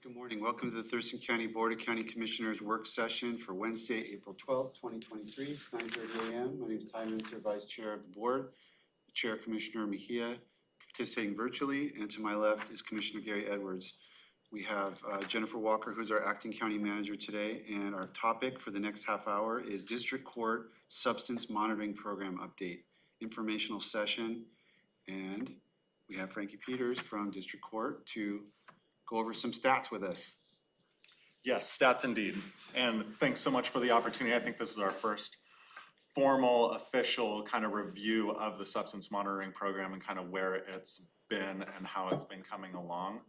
Good morning. Welcome to the Thurston County Board of County Commissioners work session for Wednesday, April 12th, 2023. It's 9:30 a.m. My name is Ty Minter, Vice Chair of the Board. Chair Commissioner Mejia participating virtually, and to my left is Commissioner Gary Edwards. We have Jennifer Walker, who's our acting county manager today, and our topic for the next half hour is District Court Substance Monitoring Program Update, informational session, and we have Frankie Peters from District Court to go over some stats with us. Yes, stats indeed. And thanks so much for the opportunity. I think this is our first formal, official kind of review of the substance monitoring program and kind of where it's been and how it's been coming along.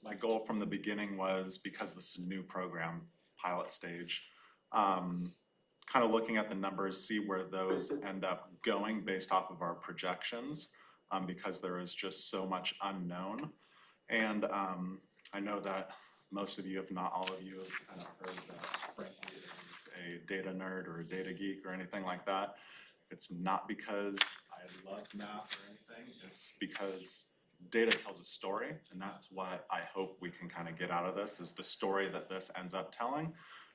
My goal from the beginning was, because this is a new program, pilot stage, kind of looking at the numbers, see where those end up going based off of our projections, because there is just so much unknown. And I know that most of you, if not all of you, have kind of heard that Frankie is a data nerd or a data geek or anything like that. It's not because I love math or anything. It's because data tells a story, and that's what I hope we can kind of get out of this, is the story that this ends up telling,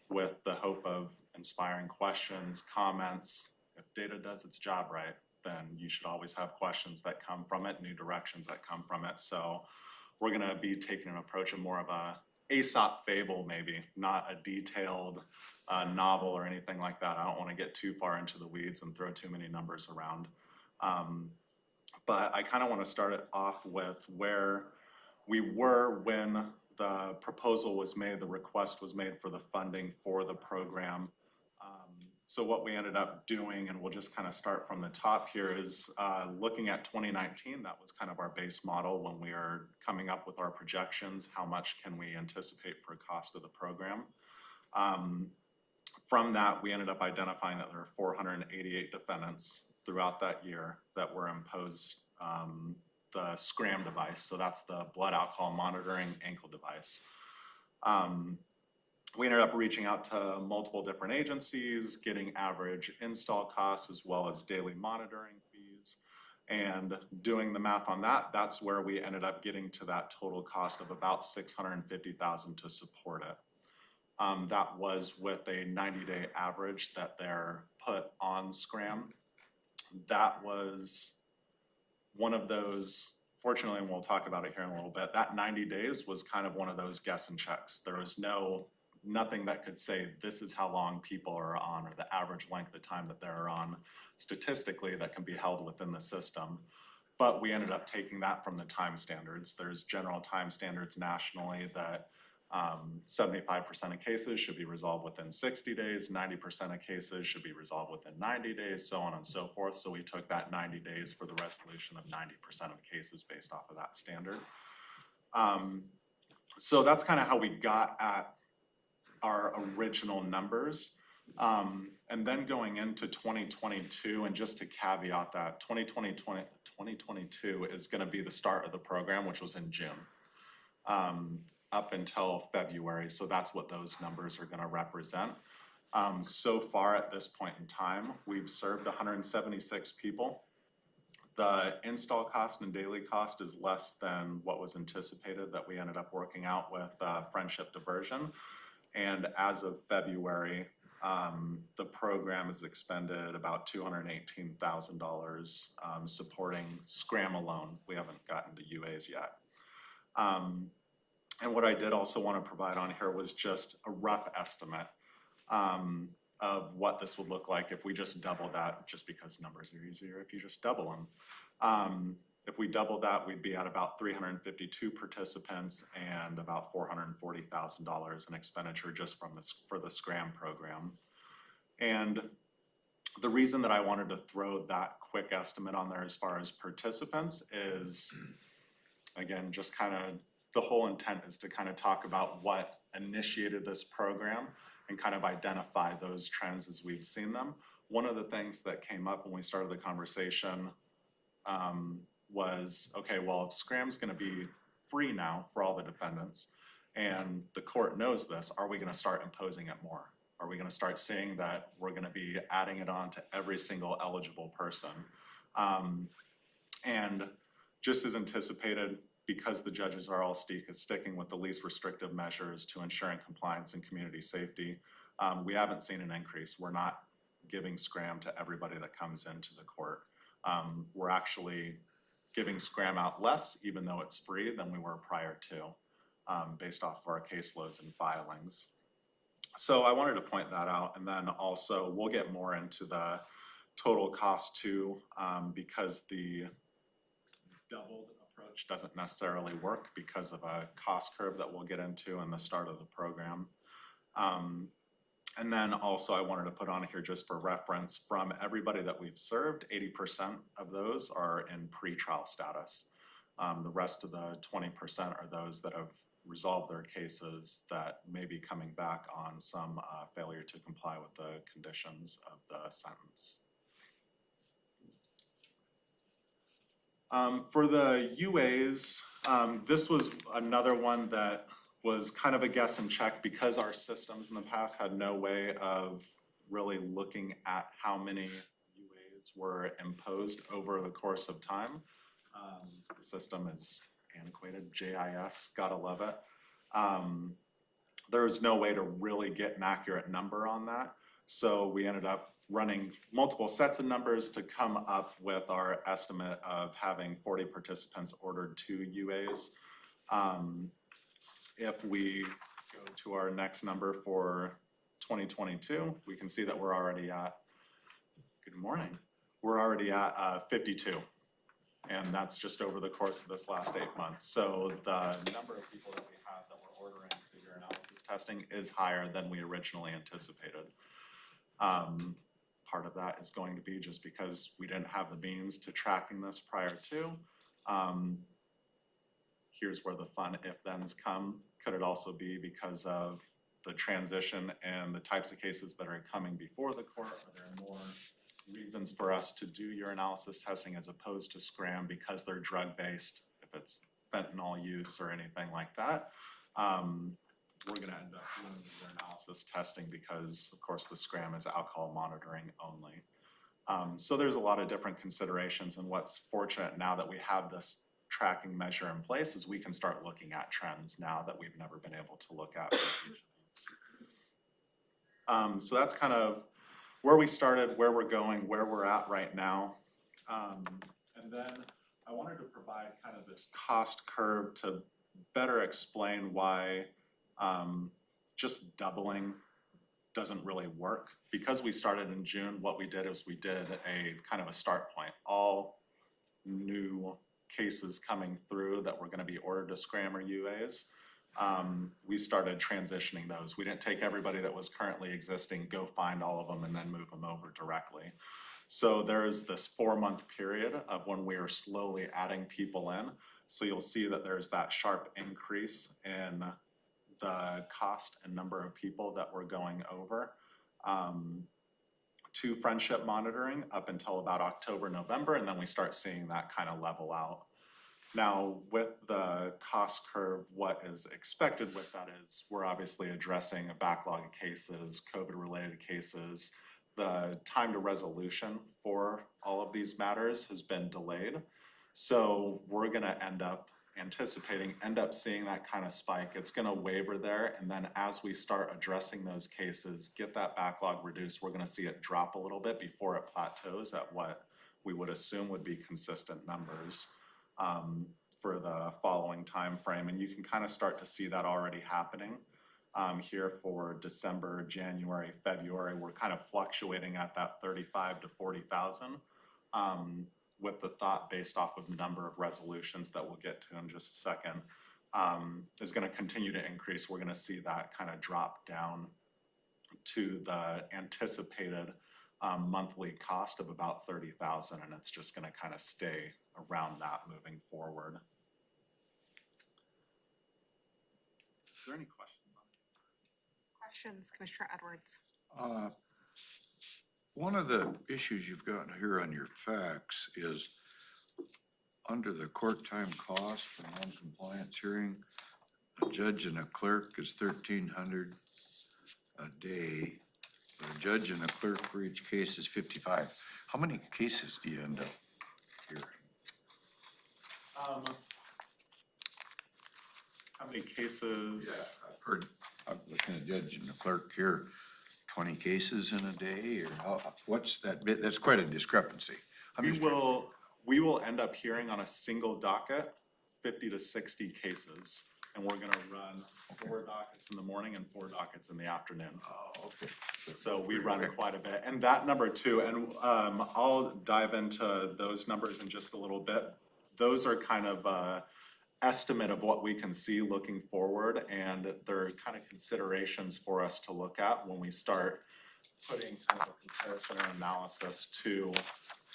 with the hope of inspiring questions, comments. If data does its job right, then you should always have questions that come from it, new directions that come from it. So we're gonna be taking an approach of more of a Aesop fable, maybe, not a detailed novel or anything like that. I don't wanna get too far into the weeds and throw too many numbers around. But I kind of want to start it off with where we were when the proposal was made, the request was made for the funding for the program. So what we ended up doing, and we'll just kind of start from the top here, is looking at 2019. That was kind of our base model when we are coming up with our projections. How much can we anticipate for a cost of the program? From that, we ended up identifying that there are 488 defendants throughout that year that were imposed the SCRAM device. So that's the blood alcohol monitoring ankle device. We ended up reaching out to multiple different agencies, getting average install costs as well as daily monitoring fees, and doing the math on that. That's where we ended up getting to that total cost of about $650,000 to support it. That was with a 90-day average that they're put on SCRAM. That was one of those, fortunately, and we'll talk about it here in a little bit, that 90 days was kind of one of those guess and checks. There was nothing that could say this is how long people are on, or the average length of time that they're on statistically that can be held within the system. But we ended up taking that from the time standards. There's general time standards nationally that 75% of cases should be resolved within 60 days, 90% of cases should be resolved within 90 days, so on and so forth. So we took that 90 days for the resolution of 90% of cases based off of that standard. So that's kind of how we got at our original numbers. And then going into 2022, and just to caveat that, 2022 is going to be the start of the program, which was in June, up until February. So that's what those numbers are going to represent. So far at this point in time, we've served 176 people. The install cost and daily cost is less than what was anticipated that we ended up working out with Friendship Diversion. And as of February, the program has expended about $218,000 supporting SCRAM alone. We haven't gotten to UAs yet. And what I did also want to provide on here was just a rough estimate of what this would look like if we just double that, just because numbers are easier if you just double them. If we double that, we'd be at about 352 participants and about $440,000 in expenditure just for the SCRAM program. And the reason that I wanted to throw that quick estimate on there as far as participants is, again, just kind of the whole intent is to kind of talk about what initiated this program and kind of identify those trends as we've seen them. One of the things that came up when we started the conversation was, okay, well, if SCRAM's going to be free now for all the defendants, and the court knows this, are we going to start imposing it more? Are we going to start seeing that we're going to be adding it on to every single eligible person? And just as anticipated, because the judges are all sticking with the least restrictive measures to ensuring compliance and community safety, we haven't seen an increase. We're not giving scram to everybody that comes into the court. We're actually giving scram out less, even though it's free, than we were prior to, based off of our caseloads and filings. So I wanted to point that out, and then also we'll get more into the total cost too, because the doubled approach doesn't necessarily work because of a cost curve that we'll get into in the start of the program. And then also I wanted to put on here just for reference, from everybody that we've served, 80% of those are in pretrial status. The rest of the 20% are those that have resolved their cases that may be coming back on some failure to comply with the conditions of the sentence. For the UAs, this was another one that was kind of a guess and check because our systems in the past had no way of really looking at how many UAs were imposed over the course of time. The system is antiquated, JIS, gotta love it. There was no way to really get an accurate number on that. So we ended up running multiple sets of numbers to come up with our estimate of having 40 participants ordered 2 UAs. If we go to our next number for 2022, we can see that we're already at, good morning, we're already at 52. And that's just over the course of this last 8 months. So the number of people that we have that we're ordering to urinalysis testing is higher than we originally anticipated. Part of that is going to be just because we didn't have the means to tracking this prior to. Here's where the fun if-thens come. Could it also be because of the transition and the types of cases that are coming before the court? Are there more reasons for us to do urinalysis testing as opposed to scram because they're drug-based, if it's fentanyl use or anything like that? We're gonna end up doing the urinalysis testing because, of course, the scram is alcohol monitoring only. So there's a lot of different considerations, and what's fortunate now that we have this tracking measure in place is we can start looking at trends now that we've never been able to look at for each of these. So that's kind of where we started, where we're going, where we're at right now. And then I wanted to provide kind of this cost curve to better explain why just doubling doesn't really work. Because we started in June, what we did is we did a kind of a start point. All new cases coming through that were gonna be ordered to scram or UAs, we started transitioning those. We didn't take everybody that was currently existing, go find all of them and then move them over directly. So there is this 4-month period of when we are slowly adding people in. So you'll see that there's that sharp increase in the cost and number of people that we're going over to friendship monitoring up until about October, November, and then we start seeing that kind of level out. Now, with the cost curve, what is expected with that is we're obviously addressing a backlog of cases, COVID-related cases. The time to resolution for all of these matters has been delayed. So we're gonna end up seeing that kind of spike. It's gonna waver there, and then as we start addressing those cases, get that backlog reduced, we're gonna see it drop a little bit before it plateaus at what we would assume would be consistent numbers for the following time frame. And you can kind of start to see that already happening here for December, January, February. We're kind of fluctuating at that 35 to 40,000 with the thought based off of the number of resolutions that we'll get to in just a second is going to continue to increase. We're going to see that kind of drop down to the anticipated monthly cost of about 30,000, and it's just going to kind of stay around that moving forward. Is there any questions on it? Questions, Commissioner Edwards? One of the issues you've got here on your facts is under the court time cost for non-compliance hearing, a judge and a clerk is $1,300 a day. A judge and a clerk for each case is 55. How many cases do you end up hearing? many cases? I've heard, I'm looking at Judge and the clerk here, 20 cases in a day, or what's that bit? That's quite a discrepancy. We will end up hearing on a single docket 50 to 60 cases, and we're gonna run 4 dockets in the morning and 4 dockets in the afternoon. Oh, okay. So we run quite a bit, and that number too, and I'll dive into those numbers in just a little bit. Those are kind of estimate of what we can see looking forward, and they're kind of considerations for us to look at when we start putting kind of a comparison and analysis to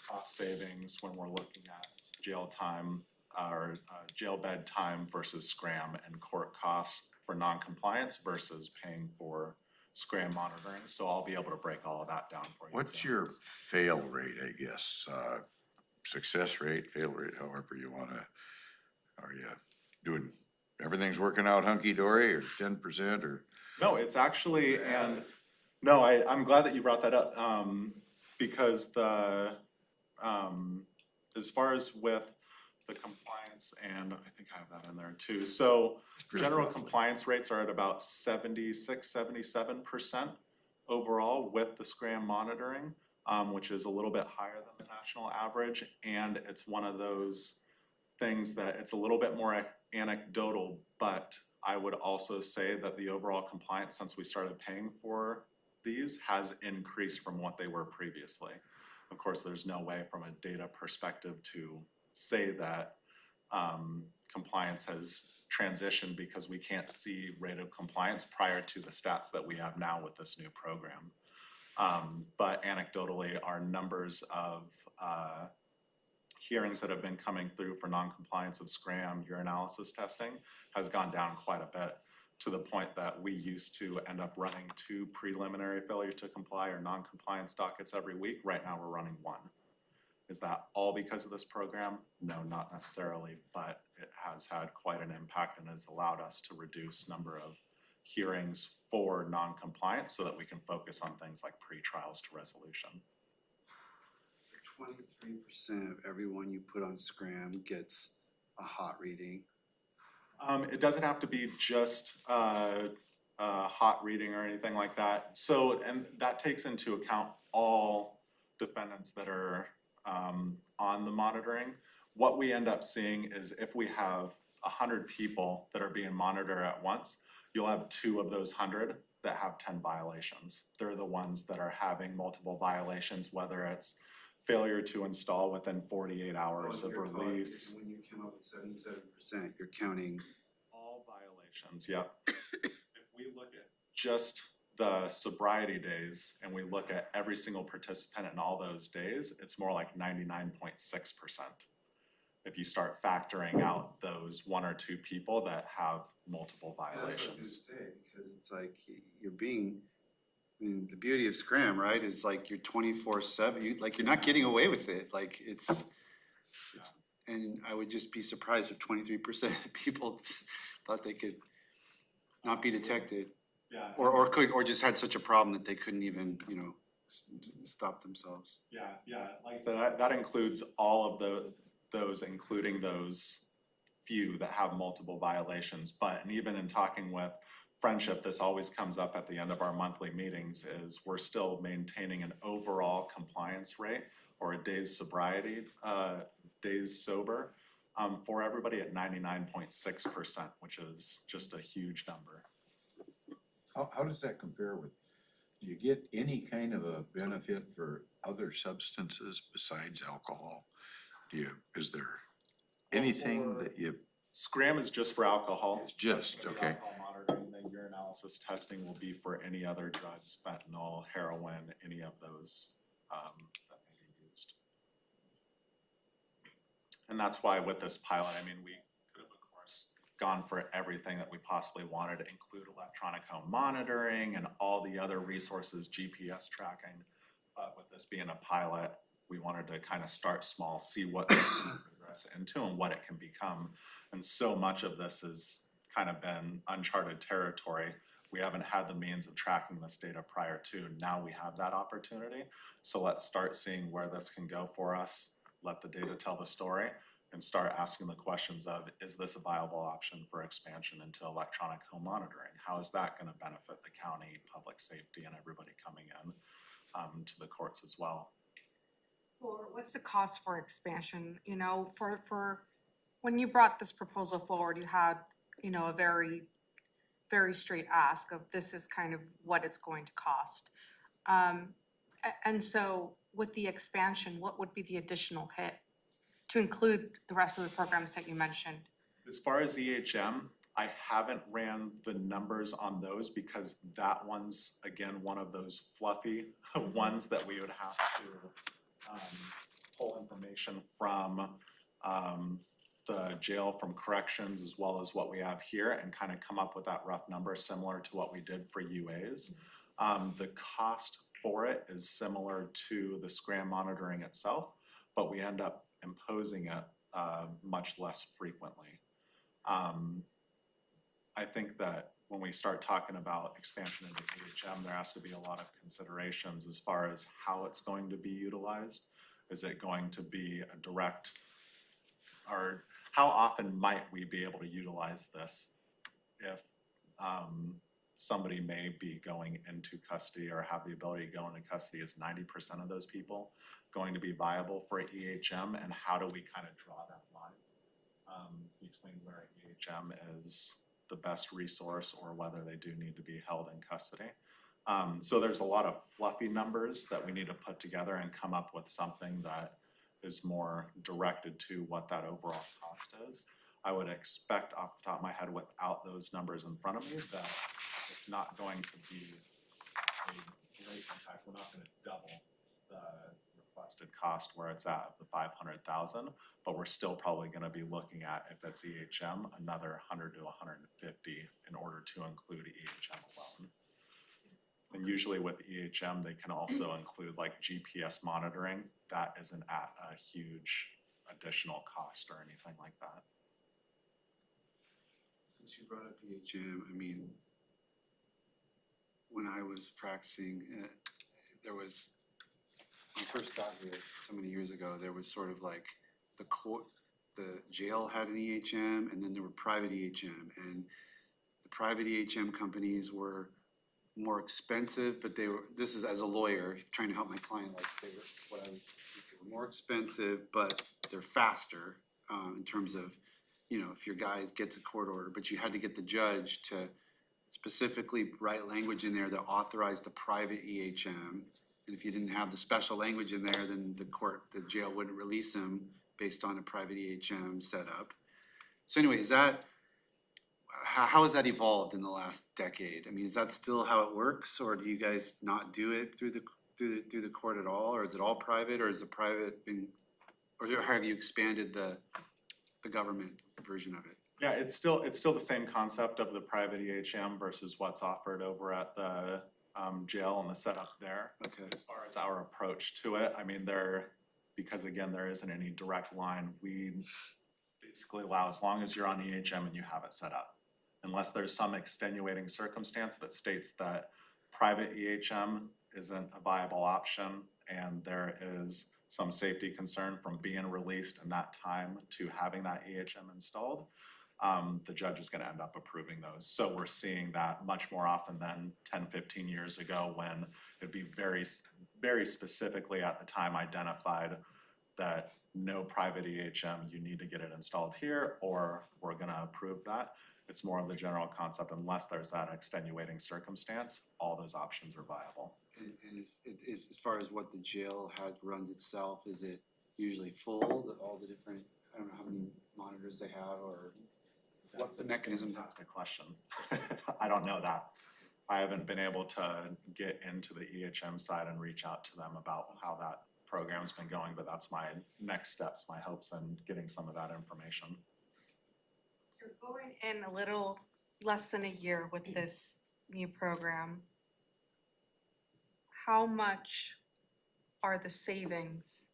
cost savings when we're looking at jail time or jail bed time versus scram and court costs for non-compliance versus paying for scram monitoring. So I'll be able to break all of that down for you. What's too. your fail rate, I guess? Success rate, fail rate, however you wanna, are you doing, everything's working out hunky-dory, or 10%, or? No, it's actually, and no, I'm glad that you brought that up, because as far as with the compliance, and I think I have that in there too. So general compliance rates are at about 76-77% overall with the scram monitoring, which is a little bit higher than the national average. And it's one of those things that it's a little bit more anecdotal, but I would also say that the overall compliance since we started paying for these has increased from what they were previously. Of course, there's no way from a data perspective to say that compliance has transitioned because we can't see rate of compliance prior to the stats that we have now with this new program. But anecdotally, our numbers of hearings that have been coming through for non-compliance of scram urinalysis testing has gone down quite a bit, to the point that we used to end up running 2 preliminary failure to comply or non-compliance dockets every week. Right now, we're running 1. Is that all because of this program? No, not necessarily, but it has had quite an impact and has allowed us to reduce number of hearings for non-compliance so that we can focus on things like pre-trials to resolution. 23% of everyone you put on scram gets a hot reading. It doesn't have to be just hot reading or anything like that. So, and that takes into account all defendants that are on the monitoring. What we end up seeing is if we have 100 people that are being monitored at once, you'll have 2 of those 100 that have 10 violations. They're the ones that are having multiple violations, whether it's failure to install within 48 hours of release. When you come up with 77%, you're counting all violations, yep. If we look at just the sobriety days and we look at every single participant in all those days, it's more like 99.6%. If you start factoring out those 1 or 2 people that have multiple violations. Because it's like you're being, I mean, the beauty of scram, right, is like you're 24/7. You're not getting away with it. Like it's and I would just be surprised if 23% of people thought they could not be detected. Yeah. Or just had such a problem that they couldn't even, stop themselves. Yeah, like I said, that includes all of those, including those few that have multiple violations. But, and even in talking with Friendship, this always comes up at the end of our monthly meetings, is we're still maintaining an overall compliance rate or a days sobriety, days sober, for everybody at 99.6%, which is just a huge number. How does that compare with, do you get any kind of a benefit for other substances besides alcohol? Is there anything that you? Scram is just for alcohol. It's just, okay. Alcohol monitoring, the urinalysis testing will be for any other drugs, fentanyl, heroin, any of those that may be used. And that's why with this pilot, I mean, we could have, of course, gone for everything that we possibly wanted to include electronic home monitoring and all the other resources, GPS tracking. But with this being a pilot, we wanted to kind of start small, see what this can progress into and what it can become. And so much of this has kind of been uncharted territory. We haven't had the means of tracking this data prior to. Now we have that opportunity. So let's start seeing where this can go for us. Let the data tell the story. and start asking the questions of, is this a viable option for expansion into electronic home monitoring? How is that gonna benefit the county, public safety, and everybody coming in to the courts as well? For what's the cost for expansion? You know, for when you brought this proposal forward, you had, you know, a very straight ask of this is kind of what it's going to cost. And so with the expansion, what would be the additional hit to include the rest of the programs that you mentioned? As far as EHM, I haven't ran the numbers on those because that one's, again, one of those fluffy ones that we would have to pull information from the jail, from corrections, as well as what we have here, and kind of come up with that rough number similar to what we did for UAs. The cost for it is similar to the SCRAM monitoring itself, but we end up imposing it much less frequently. I think that when we start talking about expansion into EHM, there has to be a lot of considerations as far as how it's going to be utilized. Is it going to be a direct, or how often might we be able to utilize this if somebody may be going into custody or have the ability to go into custody? Is 90% of those people going to be viable for EHM, and how do we kind of draw that line between where EHM is the best resource or whether they do need to be held in custody? So there's a lot of fluffy numbers that we need to put together and come up with something that is more directed to what that overall cost is. I would expect off the top of my head, without those numbers in front of me, that it's not going to be a great impact. We're not gonna double the requested cost where it's at, the 500,000, but we're still probably gonna be looking at, if it's EHM, another 100 to 150 in order to include EHM alone. And usually with EHM, they can also include like GPS monitoring. That isn't at a huge additional cost or anything like that. Since you brought up EHM, I mean, when I was practicing, there was, when I first got here so many years ago, there was sort of like the jail had an EHM, and then there were private EHM, and the private EHM companies were more expensive, but they were, this is as a lawyer trying to help my client, like they were more expensive, but they're faster in terms of, you know, if your guy gets a court order, but you had to get the judge to specifically write language in there that authorized the private EHM. And if you didn't have the special language in there, then the jail wouldn't release him based on a private EHM setup. So anyway, is that, how has that evolved in the last decade? I mean, is that still how it works, or do you guys not do it through the court at all, or is it all private, or is the private being, or have you expanded the government version of it? Yeah, it's still the same concept of the private EHM versus what's offered over at the jail and the setup there. Okay. As far as our approach to it, I mean, because again, there isn't any direct line, we basically allow, as long as you're on EHM and you have it set up, unless there's some extenuating circumstance that states that private EHM isn't a viable option and there is some safety concern from being released in that time to having that EHM installed, the judge is gonna end up approving those. So we're seeing that much more often than 10, 15 years ago, when it'd be very, very specifically at the time identified that no private EHM, you need to get it installed here, or we're gonna approve that. It's more of the general concept, unless there's that extenuating circumstance, all those options are viable. And is as far as what the jail runs itself, is it usually full, all the different, I don't know how many monitors they have, or what's the mechanism? That's a question. I don't know that. I haven't been able to get into the EHM side and reach out to them about how that program's been going, but that's my next steps, my hopes in getting some of that information. So going in a little less than a year with this new program, how much are the savings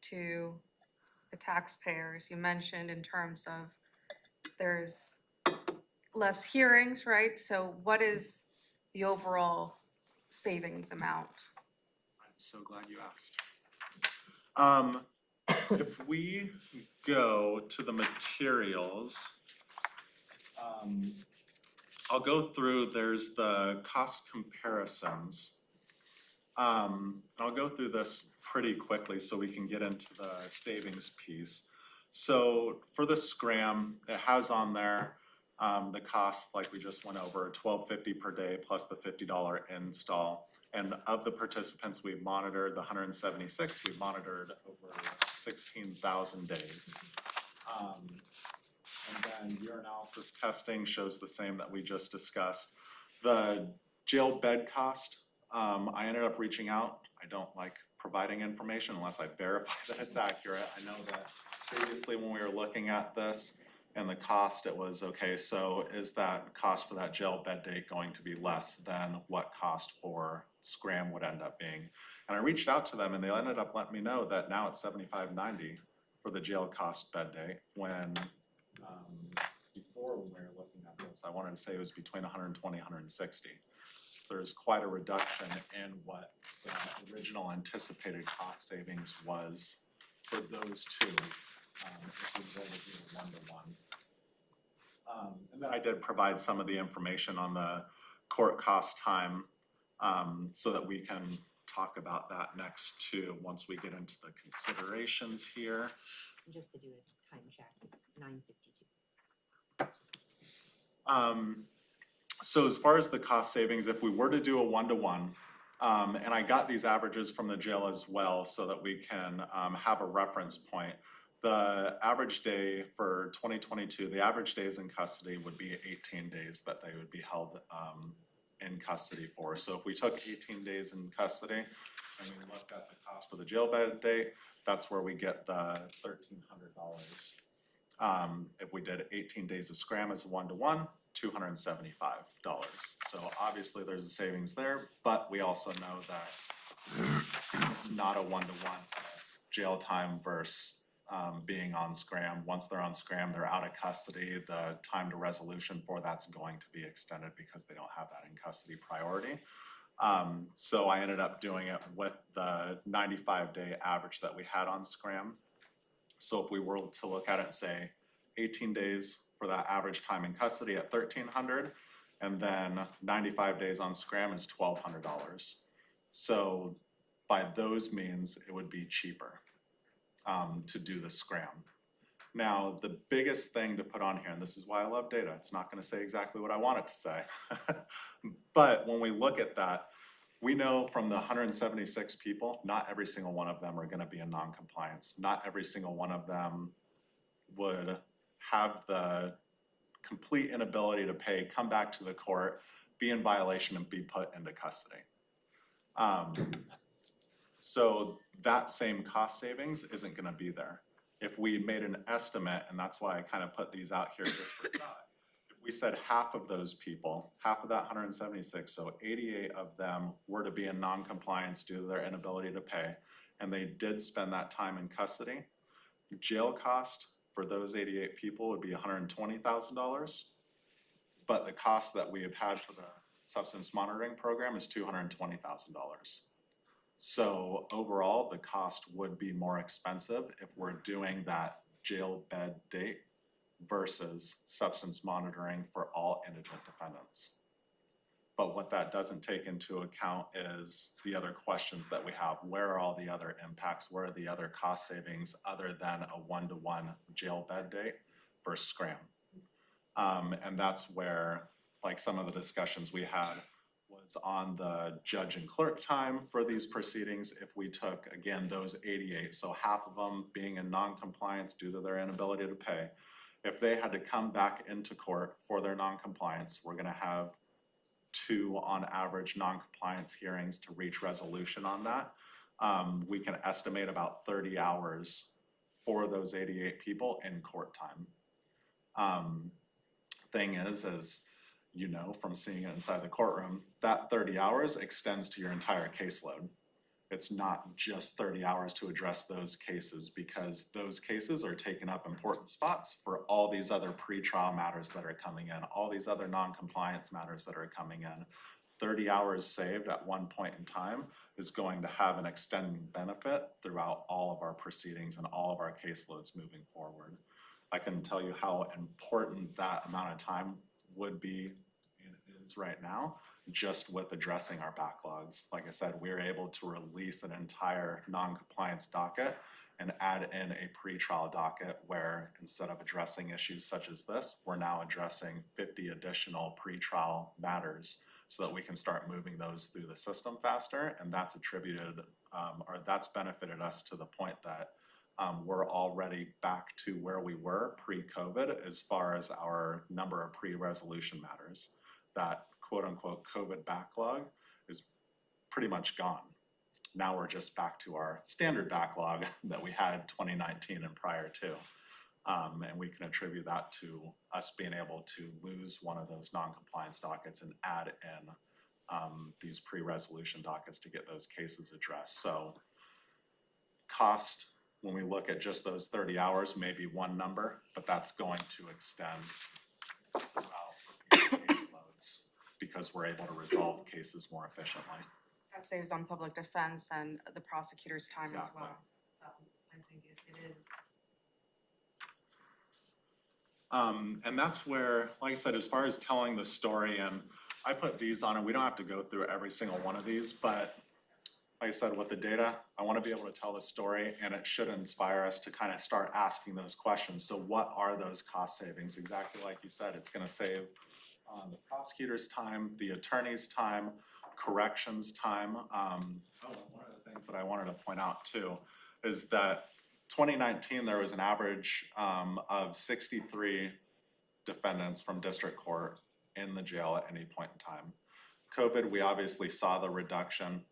to the taxpayers? You mentioned in terms of there's less hearings, right? So what is the overall savings amount? I'm so glad you asked. If we go to the materials, I'll go through, there's the cost comparisons. I'll go through this pretty quickly so we can get into the savings piece. So for the Scram, it has on there, the cost, like we just went over, $12.50 per day plus the $50 install. And of the participants we've monitored, the 176, we've monitored over 16,000 days. And then urinalysis testing shows the same that we just discussed. The jail bed cost, I ended up reaching out. I don't like providing information unless I verify that it's accurate. I know that previously when we were looking at this and the cost, it was, okay, so is that cost for that jail bed date going to be less than what cost for Scram would end up being? And I reached out to them and they ended up letting me know that now it's $75.90 for the jail cost bed day, when before when we were looking at this, I wanted to say it was between 120, 160. So there's quite a reduction in what the original anticipated cost savings was for those two, if we were to do a one-to-one. And then I did provide some of the information on the court cost time, so that we can talk about that next too, once we get into the considerations here. Just to do a time check, it's 9:52. So as far as the cost savings, if we were to do a one-to-one, and I got these averages from the jail as well so that we can have a reference point. The average day for 2022, the average days in custody would be 18 days that they would be held in custody for. So if we took 18 days in custody and we looked at the cost for the jail bed day, that's where we get the $1,300. If we did 18 days of Scram as a one-to-one, $275. So obviously there's a savings there, but we also know that it's not a one-to-one. It's jail time versus being on Scram. Once they're on Scram, they're out of custody. The time to resolution for that's going to be extended because they don't have that in custody priority. So I ended up doing it with the 95-day average that we had on Scram. So if we were to look at it and say 18 days for that average time in custody at $1,300, and then 95 days on Scram is $1,200. So by those means, it would be cheaper to do the Scram. Now, the biggest thing to put on here, and this is why I love data, it's not gonna say exactly what I want it to say. But when we look at that, we know from the 176 people, not every single one of them are gonna be in non-compliance. Not every single one of them would have the complete inability to pay, come back to the court, be in violation and be put into custody. So that same cost savings isn't gonna be there. If we made an estimate, and that's why I kind of put these out here just for thought, if we said half of those people, half of that 176, so 88 of them were to be in non-compliance due to their inability to pay, and they did spend that time in custody, jail cost for those 88 people would be $120,000. But the cost that we have had for the substance monitoring program is $220,000. So overall, the cost would be more expensive if we're doing that jail bed date versus substance monitoring for all indigent defendants. But what that doesn't take into account is the other questions that we have. Where are all the other impacts? Where are the other cost savings other than a one-to-one jail bed date for Scram? And that's where, like, some of the discussions we had was on the judge and clerk time for these proceedings. If we took, again, those 88, so half of them being in non-compliance due to their inability to pay, if they had to come back into court for their non-compliance, we're gonna have 2 on average non-compliance hearings to reach resolution on that. We can estimate about 30 hours for those 88 people in court time. Thing is, as you know from seeing it inside the courtroom, that 30 hours extends to your entire caseload. It's not just 30 hours to address those cases, because those cases are taking up important spots for all these other pretrial matters that are coming in, all these other non-compliance matters that are coming in. 30 hours saved at one point in time is going to have an extending benefit throughout all of our proceedings and all of our caseloads moving forward. I can tell you how important that amount of time would be and is right now, just with addressing our backlogs. Like I said, we're able to release an entire non-compliance docket and add in a pretrial docket where instead of addressing issues such as this, we're now addressing 50 additional pretrial matters so that we can start moving those through the system faster. And that's attributed, or that's benefited us to the point that we're already back to where we were pre-COVID as far as our number of pre-resolution matters. That quote unquote COVID backlog is pretty much gone. Now we're just back to our standard backlog that we had 2019 and prior to. And we can attribute that to us being able to lose one of those non-compliance dockets and add in these pre-resolution dockets to get those cases addressed. So cost, when we look at just those 30 hours, may be one number, but that's going to extend throughout caseloads because we're able to resolve cases more efficiently. That saves on public defense and the prosecutor's time as Exactly. well. So I think it is. And that's where, like I said, as far as telling the story, and I put these on, and we don't have to go through every single one of these, but like I said, with the data, I want to be able to tell the story, and it should inspire us to kind of start asking those questions. So what are those cost savings? Exactly like you said, it's going to save the prosecutor's time, the attorney's time, corrections time. One of the things that I wanted to point out too is that 2019, there was an average of 63 defendants from district court in the jail at any point in time. COVID, we obviously saw the reduction.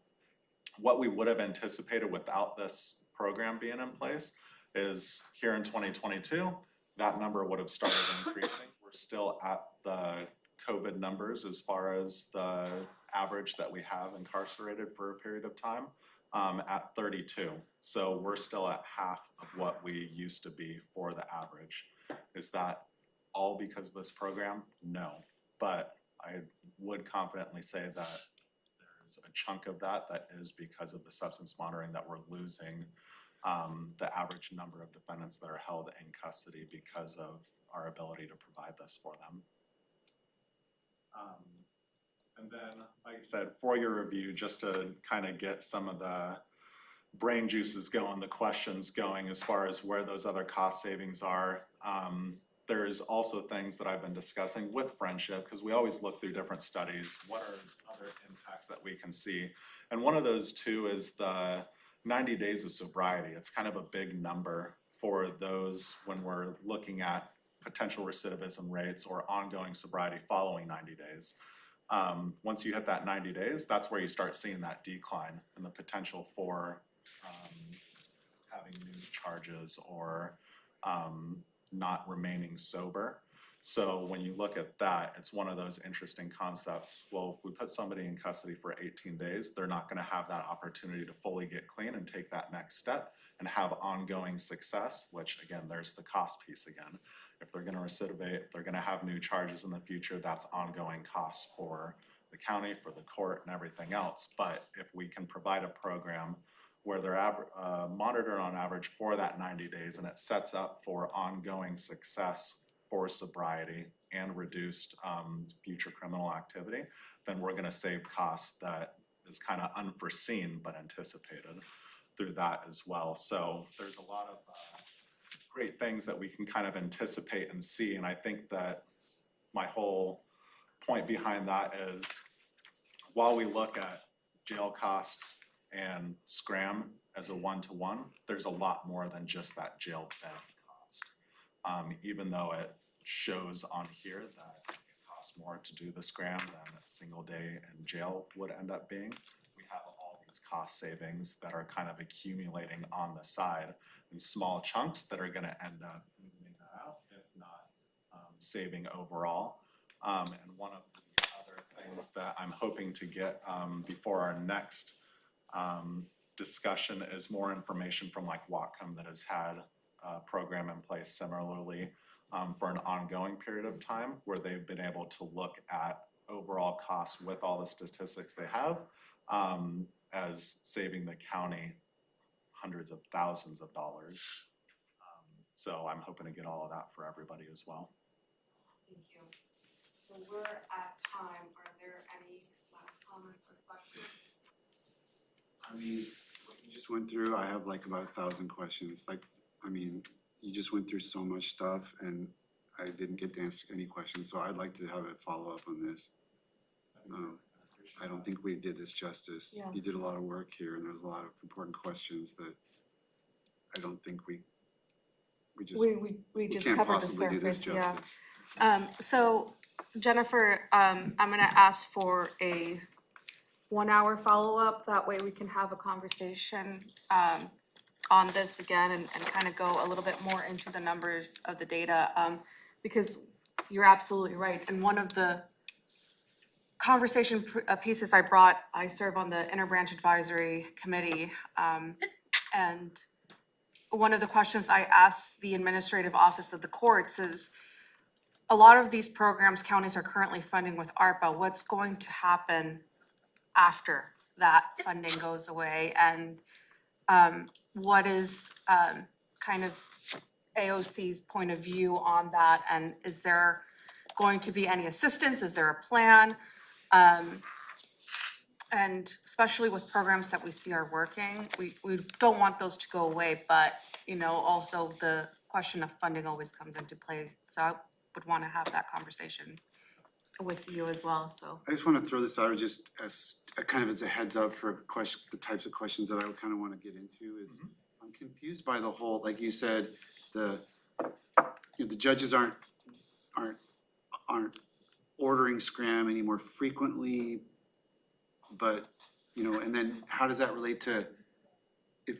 What we would have anticipated without this program being in place is here in 2022, that number would have started increasing. We're still at the COVID numbers as far as the average that we have incarcerated for a period of time at 32. So we're still at half of what we used to be for the average. Is that all because of this program? No, but I would confidently say that there's a chunk of that is because of the substance monitoring that we're losing the average number of defendants that are held in custody because of our ability to provide this for them. And then, like I said, for your review, just to kind of get some of the brain juices going, the questions going as far as where those other cost savings are. There's also things that I've been discussing with Friendship, because we always look through different studies. What are other impacts that we can see? And one of those too is the 90 days of sobriety. It's kind of a big number for those when we're looking at potential recidivism rates or ongoing sobriety following 90 days. Once you hit that 90 days, that's where you start seeing that decline and the potential for having new charges or not remaining sober. So when you look at that, it's one of those interesting concepts. Well, if we put somebody in custody for 18 days, they're not going to have that opportunity to fully get clean and take that next step and have ongoing success, which again, there's the cost piece again. If they're going to recidivate, if they're going to have new charges in the future, that's ongoing costs for the county, for the court, and everything else. But if we can provide a program where they're monitored on average for that 90 days and it sets up for ongoing success for sobriety and reduced future criminal activity, then we're going to save costs that is kind of unforeseen but anticipated through that as well. So there's a lot of great things that we can kind of anticipate and see. And I think that my whole point behind that is while we look at jail cost and scram as a one-to-one, there's a lot more than just that jail bed cost. Even though it shows on here that it costs more to do the scram than a single day in jail would end up being, we have all these cost savings that are kind of accumulating on the side in small chunks that are gonna end up moving that out, if not saving overall. And one of the other things that I'm hoping to get before our next discussion is more information from like Whatcom that has had a program in place similarly for an ongoing period of time where they've been able to look at overall cost with all the statistics they have, as saving the county hundreds of thousands of dollars. So I'm hoping to get all of that for everybody as well. Thank you. So we're at time. Are there any last comments or questions? I mean, what you just went through, I have like about 1,000 questions. Like, I mean, you just went through so much stuff and I didn't get to answer any questions, so I'd like to have a follow-up on this. I don't think we did this justice. Yeah. You did a lot of work here and there's a lot of important questions that I don't think we just, We just can't covered the possibly do this surface, yeah. justice. So Jennifer, I'm gonna ask for a 1-hour follow-up. That way we can have a conversation on this again and kind of go a little bit more into the numbers of the data. Because you're absolutely right. And one of the conversation pieces I serve on the Interbranch Advisory Committee. And one of the questions I asked the Administrative Office of the Courts is, a lot of these programs counties are currently funding with ARPA. What's going to happen after that funding goes away? And what is kind of AOC's point of view on that? And is there going to be any assistance? Is there a plan? And especially with programs that we see are working, we don't want those to go away, but, you know, also the question of funding always comes into play. So I would want to have that conversation with you as well, so. I just want to throw this out just as kind of as a heads up for the types of questions that I would kind of want to get into is I'm confused by the whole, like you said, the judges aren't ordering scram any more frequently, but, you know, and then how does that relate to if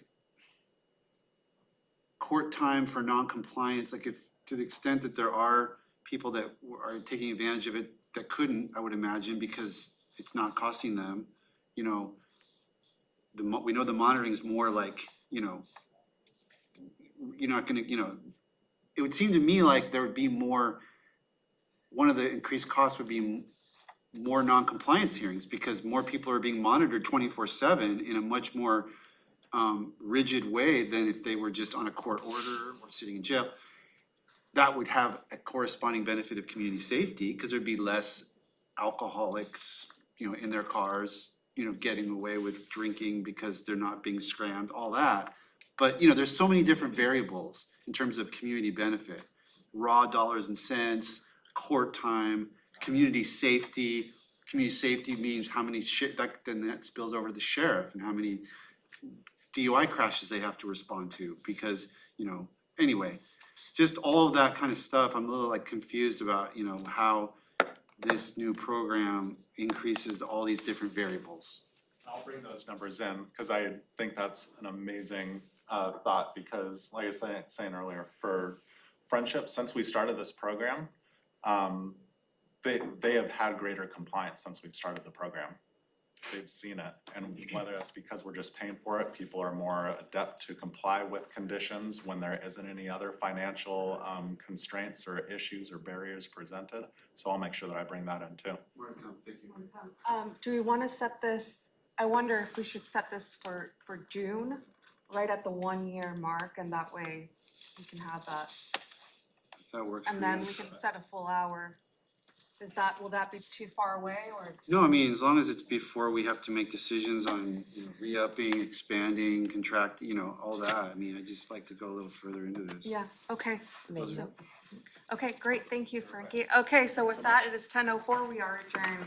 court time for non-compliance, like if to the extent that there are people that are taking advantage of it that couldn't, I would imagine, because it's not costing them, you know, we know the monitoring is more like, you know, you're not gonna, you know, it would seem to me like there would be more, one of the increased costs would be more non-compliance hearings because more people are being monitored 24/7 in a much more rigid way than if they were just on a court order or sitting in jail. That would have a corresponding benefit of community safety because there'd be less alcoholics, you know, in their cars, you know, getting away with drinking because they're not being scrammed, all that. But, you know, there's so many different variables in terms of community benefit. Raw dollars and cents, court time, community safety. Community safety means how many then that spills over to the sheriff and how many DUI crashes they have to respond to because, you know, anyway. Just all of that kind of stuff, I'm a little like confused about, you know, how this new program increases all these different variables. I'll bring those numbers in, because I think that's an amazing thought, because like I was saying earlier, for Friendship, since we started this program, they have had greater compliance since we've started the program. They've seen it, and whether that's because we're just paying for it, people are more adept to comply with conditions when there isn't any other financial constraints or issues or barriers presented. So I'll make sure that I bring that in too. More to come, thank you. Do we want to set this, I wonder if we should set this for June, right at the 1-year mark, and that way we can have that. If that works for you. And then we can set a full hour. Will that be too far away or? No, I mean, as long as it's before we have to make decisions on, you know, re-upping, expanding, contract, you know, all that. I mean, I just like to go a little further into this. Yeah, okay. Amazing. Okay, great, thank you, Frankie. Okay, so with that, it is 10:04, we are adjourned.